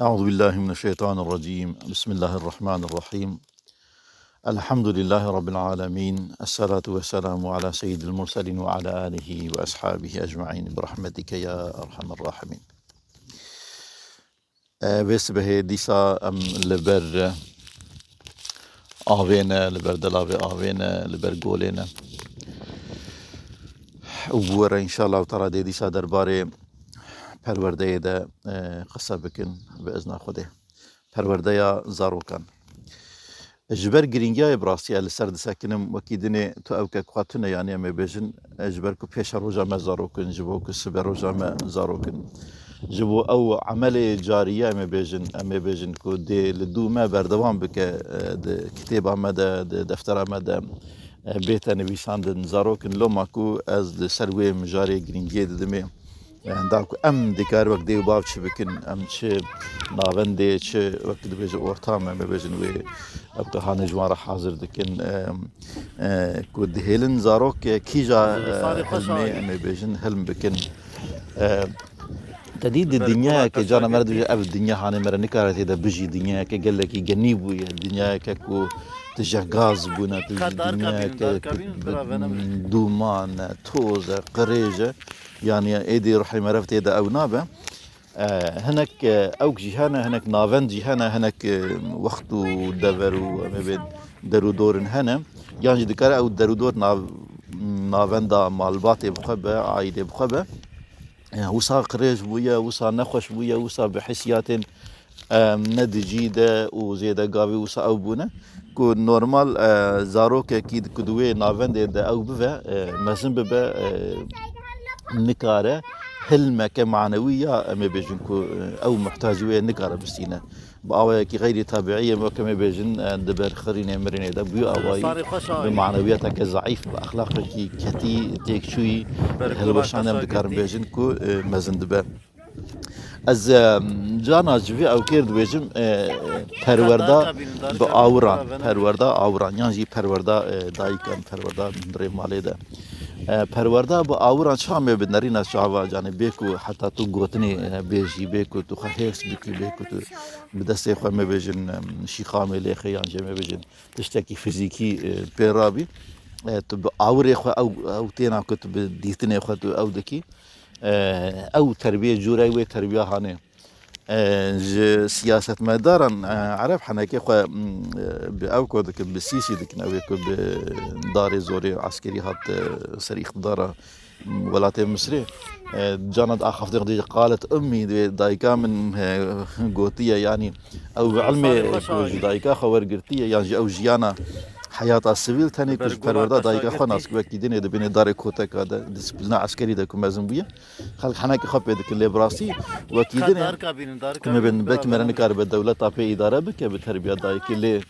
أعوذ بالله من الشيطان الرجيم. بسم الله الرحمن الرحيم. الحمد لله رب العالمين. الصلاة والسلام على سيد المرسلين وعلى آله وأصحابه أجمعين برحمتك يا أرحم الراحمين. بس به ديسا أم لبر آوينا لبر دلاوي آوينا لبر قولينا وبورا إن شاء الله تعالى ديسا درباري پرورده ده قصة بكن بإذن خده. پرورده زاروكان جبر گرینگای براستی لسر دسکنم وکیدنی تو او که قاتونه یعنی ام بیژن جبر کو پیش روزا مزاروکن جبو کو سبر روزا مزاروکن جبو او عمل جاریه ام بیژن کو دی لدو ما بردوام بک د کتاب مده د دفتر مده بیت نویساندن زاروکن لو ماکو از سروی مجاری گرینگی ددمه عندك ديكار وقت دي وباب شبكن شي نافندي شي وقت بيجي اورتام ما بيجن وي ابقى هاني جوار حاضر دكن كود هيلن زاروك كيجا ما بيجن هلم بكن تديد الدنيا كجانا مرد اب الدنيا هاني مر نكارت هذا بيجي الدنيا كقال لك جنيب ويا الدنيا ككو تجاه غاز بونا الدنيا دومان توزة قريجة يعني ايدي روحي مرفت ايدا او نابه هناك اوك جيهانا هناك نافند جيهانا هناك وقتو دفرو درو دورن هنا يعني دكار او درو دور نافندا مالباتي بخبه عايدة بخبه وصا قريج بويا وصا نخوش بويا وصا بحسيات ند جيدة وزيادة قاوي وصا او بونا كو نورمال زاروك اكيد كدوي نافند ايدا او بفا مازن ببا نكارة هلمة معنوية أما بيجنكو أو محتاجوية نكارة بسينا بأوايا كي غير طبيعية ما كما بيجن دبر خرينة مرينة دبيو أواي بمعنوياتك ضعيف بأخلاقك كتي تيكشوي هلوشانا مدكار بيجنكو مازن دبر از جانا جوی او کرد بيجم پرورده آوران یعنی پرورده دایکان پرورده در مالی ده پرورده با آوران شام بنرین از شعبا جانب بیکو حتی تو گوتنی بیجی بیکو تو خهیس بکی بیکو تو بدسته خو مبیجن شیخام لیخی یعنی مبیجن تشتکی فیزیکی پیرابی تو با آوری خو او تینا کت بدیتنی خو تو او دکی او تربيه جوري و تربيه هاني سياسة مدارا عرف حناكي خو او كودك بالسيسي دك نويكو بداري زوري عسكري هات سريخ دارا ولاتي مصري جاند اخف دي قالت امي دايكا من غوتيه يعني او علمي دايكا خور قرتيه يعني او جيانا حياة السبيل تاني كش پرورده دايقه خناس كوكي دينه ده بين دار كوتك هذا ديسبلنا عسكري ده كم لازم بيه خلق حناك خب يدك الليبراسي وكيدنا كم بين بك مرن كار بالدولة طابع إدارة بك بتربية دايق اللي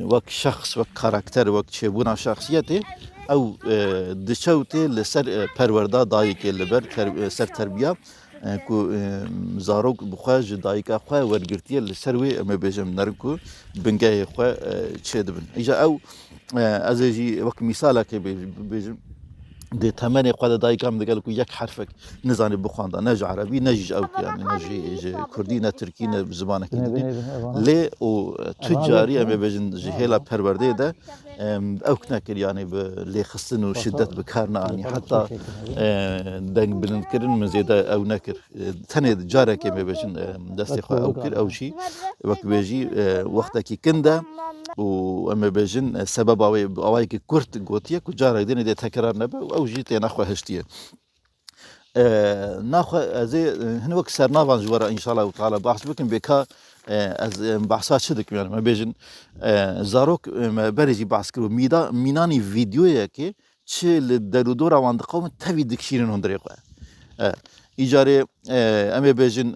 وك شخص وك كاركتر وك شبونا شخصيته أو دشوته لسر پرورده دايق اللي بر سر تربية کو زاروک بخواج دایکا خوا ورگرتیه لسروی اما بیجم نرکو بنگای خوا چه دبن ایجا او از جی وقت مثاله که بیجم دي ثمانية قادة دايكام قالوا يك حرفك نزاني بخواندا نج عربي نج او يعني نج كردي تركي بزمانك لي او تجاري ام بجن جهيلا پرورده ده او كناكر يعني لي خصن وشدة بكارنا يعني حتى دنگ بنكرن من زيادة او نكر ثاني جارك ام بجن دستي خو او كر او شي وقت بيجي وقتك كندا وأما بيجن سبب أواي كرت قوتية كجارة دين دي تكرار نبأ أو جيت ناخو هشتيه ناخو زي هنا وقت سر نافان جوارا إن شاء الله تعالى بحث بكن بكا از بحثات شدك يعني ما بيجن زاروك ما بريجي بحث كرو ميناني فيديو يكي چه لدرودورا واند قوم تبي دكشيرن هندري قوة إيجاري أمي بيجن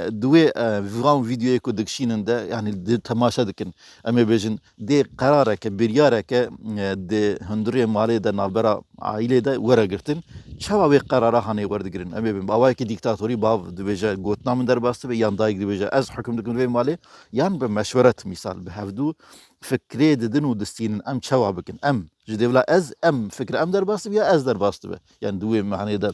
دوي فيغام فيديو يكو دكشينن ده يعني دي تماشا دكن أمي بيجن دي قرارك بريارك دي هندري مالي ده نالبرا عائلة ده ورا قرتن شوا وي قرارا هاني ورد قرن أمي بين باواي كي ديكتاتوري باف دبيجا قوتنا من در باسته يان دايق دبيجا از حكم دكن في مالي يان بمشورة مثال بهفدو فكري ددن ودستين أم شوا بكن أم جديولا از أم فكر أم در باسته يا از در باسته يعني دوي معني ده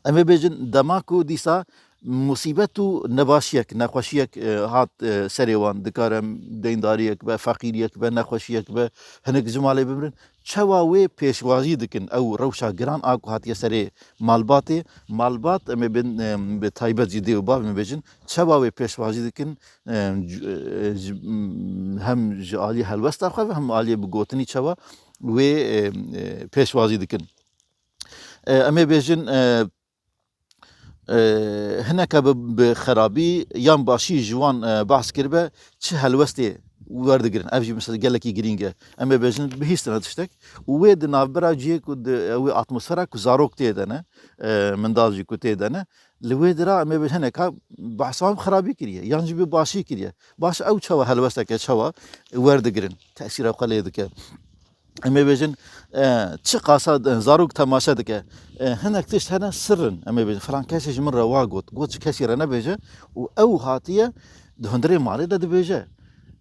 أما بيجن دماكو ديسا مصیبت و نباشیک نخوشیک هات سریوان دکارم دینداریک به فقیریک به نخوشیک به هنک جمالی ببرن چواوی پیشوازی دکن او روشا گران آکو هات یسری مالبات امی بین به تایبت جدی و باب میبیجن چواوی پیشوازی دکن هم جالی هلوست آخوا و هم آلی بگوتنی چوا و پیشوازی دکن امی بیجن هناك بخرابي يام باشي جوان بحث كربه چه هلوستي وردگرن افجي مثلا قال لك جرينجا اما بجن بهيستنا تشتك ويد نافبرا جيك ود او اتموسفيرا كزاروك تيدنا من دالجي كوتيدنا لويدرا اما بجن هناك بحثام خرابي كريه يعني باشي كريه باش او تشوا هلوستك تشوا وردگرن تاثير قليدك اما بيجن چه قاصد زاروك تماشا دكه هناك تشت هنا سرن اما بيجن فرانكاسي مره واقوت كثير انا بيجه او هاتيه دهندري مالي ده بيجه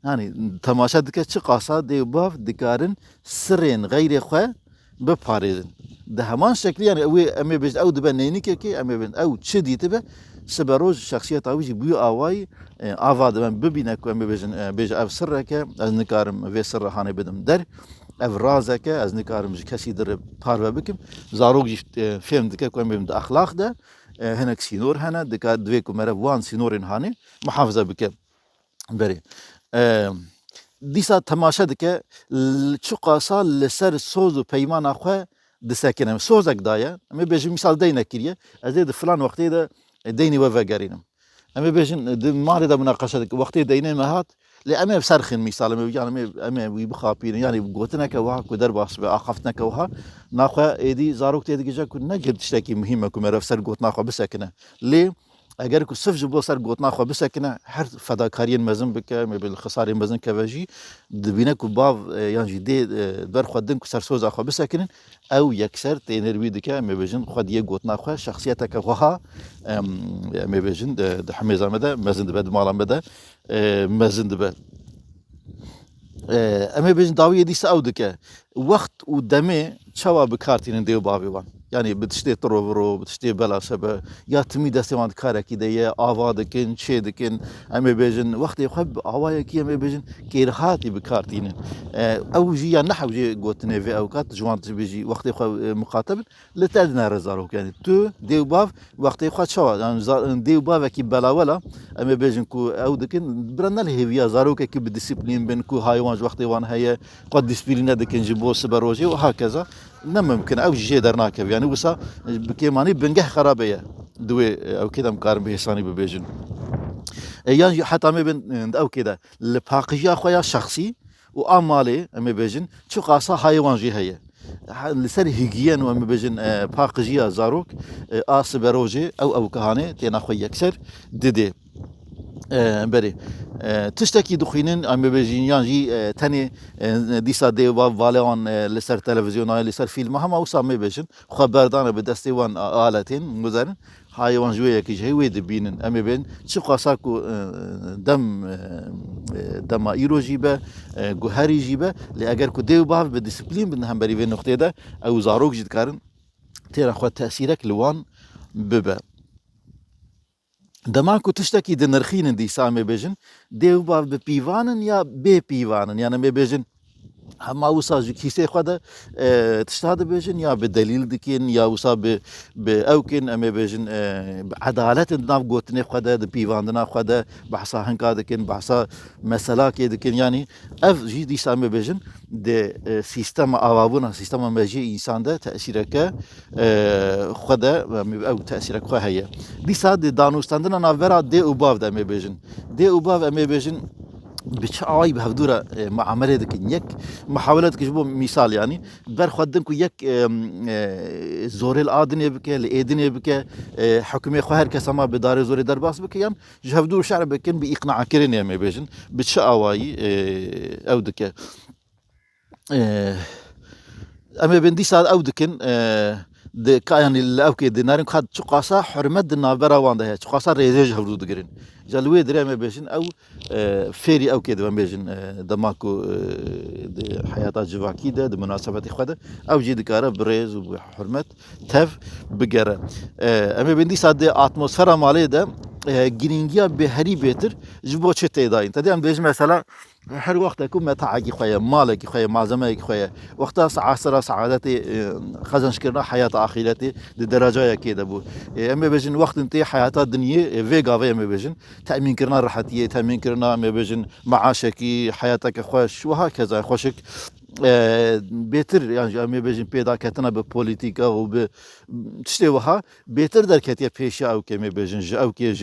يعني تماشا دكه چه قاصد دي باف دكارن سرين غير خو بپاريزن ده همان شكل يعني اما بيجن او دبنيني كي اما بيجن او چه ديتبه سبروج شخصيات اوجي بيو اواي افاد من ببينك اما بيجن بيجه اف سرك از نكارم في سر هاني بدم در اف رازك از نكارم كسي در بارو بكم زاروج فهم دكه كوم بيم اخلاق ده هناك سينور هنا دكا دويكو مرف وان سينورين هاني محافظه بك بري دیسا تماشا دکه چو قاسا لسر سوز و پیمان اخوه دسکنم سوزک دایا اما بیجم مثال دینه کریه از ده فلان وقتی ده دینی و وگرینم اما بیجم ده ماری ده مناقشه دک وقتی دینه مهات لأما بسرخن مثال اما بخابين يعني بقوتنا كوها كدر باس بأخفتنا كوها ناخوا ايدي زاروك تيدي جا كنا جبت تشتكي مهمة كمرة سر قوت ناخوا بسكنه ليه اگر کو صف جبو سر گوت ناخوا بسکنه هر فداکاری مزن بکه مبل خساری مزن کواجی دبینه کو باو یعنی دی بر خودن کو سر سوز اخوا بسکنن او یکسر تینروی دکه مبجن خود یه گوت ناخوا شخصیت که وها مبجن د حمیزه مده مزن دبد مالم بده مزن دبد اما بجن داویه دیسه او دکه وقت و دمه چوا بکارتین دیو باوی وان يعني بتشتي طروبرو بتشتي بلا سبا يا تمي دستوان كاركي ده يا آوادكن شي دكن أمي بيجن وقت يخب عوايا كي أمي بيجن كيرخاتي بكارتين أو جي يعني نحو جي قوتني في أوقات جوانت بيجي وقت يخب مقاتب لتادنا رزاروك يعني تو ديو باف وقت يخب شوا يعني ديو باف كي بلا ولا أمي بيجن كو أو دكن برنا الهيفيا زاروك كي بديسيبلين بين كو هايوانج وقت يوان هي قد ديسيبلين دكن جبو سبروجي وهكذا نما ممكن او جي درناك يعني وسا بكيماني بنجح خرابيه دوي او كده مقارن بهساني ببيجن يعني حتى ما بين او كده الباقيه خويا شخصي وامالي امي بيجن شو قاصه حيوان جي هي لسر هيجين وامي بيجن باقيه زاروك اسبروجي او كهانه تينا خويا يكسر ددي بري تشتكي دخينين ام بيجين يانجي تاني ديسا دي فاليون لسر تلفزيون لسر فيلم هم او سامي بيجن خبردان بدستي وان آلتين مزارن حيوان جويه كي جهي ويد بينن ام بين شو قاساكو دم ايرو جيبه جوهري جيبه لاجر كو ديو باف بديسبلين بنهم بري بين نقطه ده او زاروك جد كارن تيرا خو تاثيرك لوان ببا دماغو تشتكي دنرخين دي سامي بيجن ديو باف ببيوانن يا بيوانن يعني مي بيجن هما وصا كيسي خدا تشتهد بيجن يا بدليل دكين يا وصا بأوكن أمي بيجن بعدالة ناف قوتني خدا بيواندنا خدا بحصا هنكا دكين بحصا مسلا كي دكين يعني اف جي دي سامي بيجن دي سيستم اوابونا سيستم ماجي انسان ده تأثيرك خدا او تأثيرك خو هي دي ساد دانوستاندنا نافرا دي اوباف ده أمي بيجن دي اوباف أمي بيجن بتشعوي بهفدورة معاملة دكين يك محاولات كجبو مثال يعني بر خدنكو يك زوري الآدني بك لإيدني بك حكمي خوهر كسما بدار زوري درباس بك يام جهفدور شعر بكين بإقناع كرين يامي بيجن بتشعوي أو دك أما بندي ساد أو دكين يعني الأوكي دينارين خد شقاسا حرمت النابرة وانده شقاسا ريزج هفرود جرين جلوي دري ما بيجن أو فيري أو كده ما بيجن دماكو حياة جواكي ده مناسبات خده أو جي دكارة بريز وحرمت تف بجرا أما بندي سادة أتموسفيرا مالي ده جرينجيا بهري بيتر جبو تشتي داين تدي أم بيجن مثلا هر وقت يكون متاعك خويا مالك خويا معزمك خويا وقتها عصر سعادتي خزن شكرنا حياة آخرتي لدرجة كده بو أما بيجن وقت انتي حياة الدنيا فيجا في أما بيجن تأمين كرنا راحتية تأمين كرنا أما بيجن معاشكي حياتك خوش وهكذا خوشك بيتر يعني أما بيجن بيدا كتنا ببوليتيكا وب تشتي وها بيتر در كتيا بيشا أو كما بيجن أو كي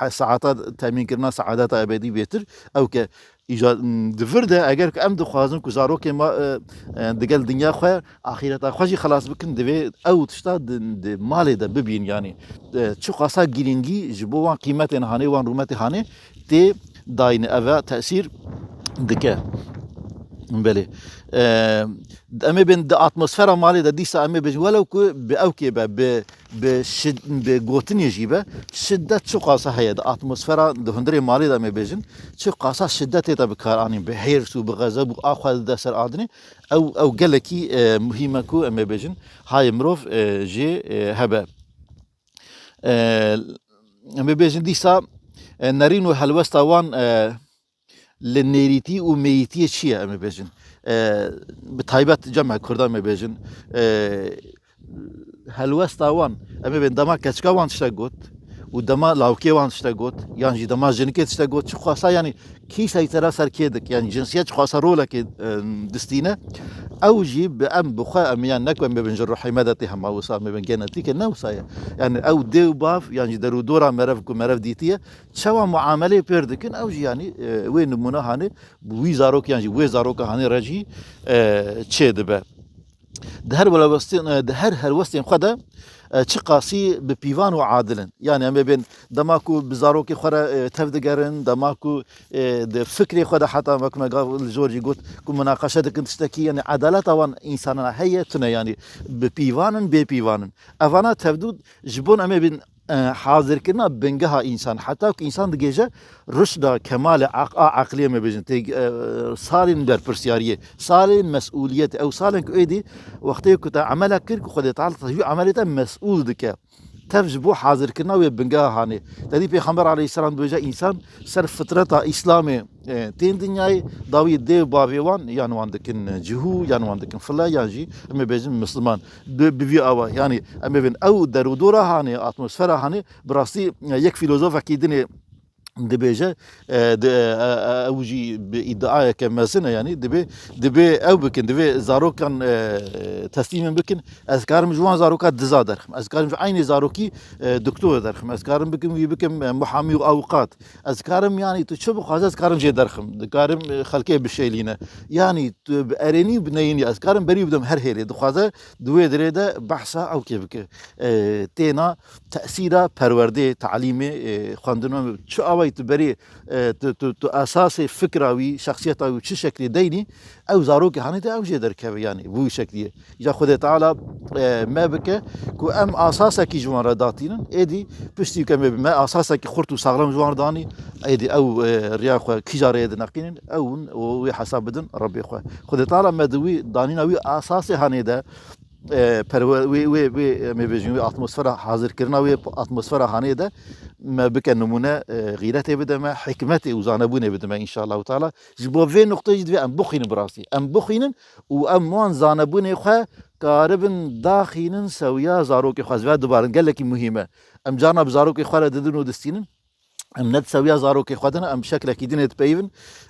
ساعات تأمين كرنا سعادات أبدي بيتر أو ك إيجاد دفرده أجر كأم دخوازن كزارو كما دقل دنيا خواه آخرته خوشي خلاص بكن دبي أو تشتاد ماله ده ببين يعني شو قاسا جرينجي جبوان قيمة هاني وان رومة هاني تي داين أفا تأثير دكا بله أما بين الأتموسفيرا مالي ده ديسا أما بين ولو كو بأوكي بشد بقوتني جيبه شدة شو قاسا هي ده أتموسفيرا ده هندري مالي ده أما بيجن شو قاسا شدة تيتا بكاراني بحيرس وبغضب وأخذ ده سر آدني أو قالكي مهمة كو أما بيجن هاي مروف جي هبا أما بيجن ديسا نارينو هلوستا وان للنيريتي وميتي شيء أما بيجن بتايبات جمع كردان ما بيجن هلوستا وان أما بين دما كشكا وان تشتغوت ودما لاوكي وان تشتغوت يعني دما جنكي تشتغوت شو خاصة يعني كي سيطرة سر كيدك يعني جنسيات خاصة رولا كي دستينة أو جيب أم بخاء أميان نكو أم بنجر حمادتي هم أو صار من جنتي كناوسايا يعني أو ديو باف يعني درو دورا مرف ديتيه شوا معاملة بيردكن أو جي يعني وين نمونا هاني ويزاروك يعني ويزاروك هاني رجي تشيد به دهر ولا وستين دهر هالوستين خدا چقاسی به پیوان و عادلن يعني أما بين دماكو بزاروكي خورا تفدقرن دماكو د فكري خدا حتى ما كنا قال جورجي قلت كل مناقشتك تشتكي يعني عدالة وان إنساننا هي تنا يعني ببيوانن أفانا تفدود جبون أما بين حاضر كنا بنجها إنسان حتى إنسان دقيجة رشدة كمال عقلية ما بيجن تيج صالين در برسيارية صالين مسؤولية أو صالين كأيدي وقتها كنت عملها كرك وخد تعال تجيب عملية مسؤول دكا تفجبو حاضر كنا ويبنجها هاني تدي بيخمر عليه السلام بوجه إنسان سر فترة إسلامي تين دنياي داوي ديو بابيوان يعني وندكن جهو يعني وندكن فلا يعني أما بيجن مسلمان بفي أوا يعني أما بين أو درودورا هاني أتموسفيرا هاني براسي يك فيلوزوف أكيدني دبيجة أوجي بإدعاء كمسنة يعني دبي أو بكن دبي زاروكان تسليم بكن أذكارم جوان زاروكات دزا درخم أذكارم عيني زاروكي دكتور درخم أذكارم بكن محامي وأوقات أذكارم يعني تشوف خاصة أذكارم جي درخم أذكارم خلقي بالشيلينة يعني أريني بنيني أذكارم بري بدم هر هيري دخوازة دوي دريدة بحثة أو كيف تينا تأثيرها پرورده تعليمي خواندنم شو أوي تبري تو أساس فكراوي شخصيتاوي شو شكل ديني أو زاروك هاني أو جدر كذا يعني بوي شكلية إذا خذ تعالى ما بك كو أم أساسك جوان رداتين إدي بستي كم ما أساسك خرطو سغلم جوان داني إدي أو رياخ كجارة نقين أو وحساب بدن ربي خذ تعالى ما دوي دانين أوي أساس هاني ده وی می‌بینیم اتمسفر حاضر کردن وی اتمسفر هانی ده ما بکن نمونه غیرت بدم حکمت و زانبونه بدم إن شاء الله تعالى جبوا في نقطة جد في أم بخين براسي أم بخين وأم وان زانبونه خا قاربن داخلين سويا زاروك خازوا دوباره قال لك مهمة أم جانب زاروك خالد دنو دستين أم نتسويا زاروكي خدنا أم شكل أكيدين تبين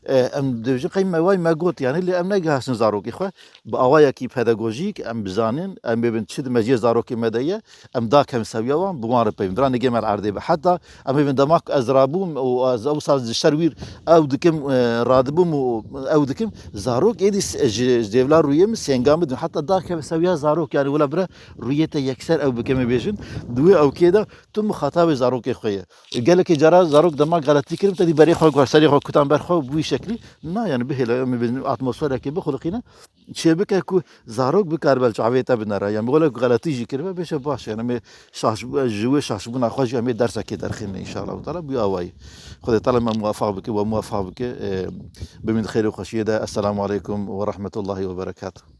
أم دجى قيمة واي ما قلت يعني اللي أم نجها سن زاروكي خا بأوايا كي بيداغوجيك أم بزانين أم ببن تشد مجيء زاروكي مدية أم داك هم سويا وان بمار بين دران نجمع العرضي حتى أم ببن دماغ أزرابوم أو أوصل الشروير أو دكم رادبوم أو دكم زاروك إيدي جديفلا رويم سينجامد حتى داك هم سويا زاروك يعني ولا برا رويته يكسر أو بكم بيجن دوي أو كده تم خطاب زاروكي خويا قال لك جرا زاروك دما غلطي كريم تدي بري خو غسري خو كتان بر خو بوي شكلي نا يعني بهلا من اتموسفير كي بخلقينا شبكه كو زاروك بكاربل شعبيته بنرا يعني بقول لك غلطي جي كريم باش باش يعني مي شاش جوي شاش بنا خو جي مي درس كي درخين ان شاء الله تعالى بيواي خذ طالما موافق بك وموافق بك بمن خير وخشيه. السلام عليكم ورحمه الله وبركاته.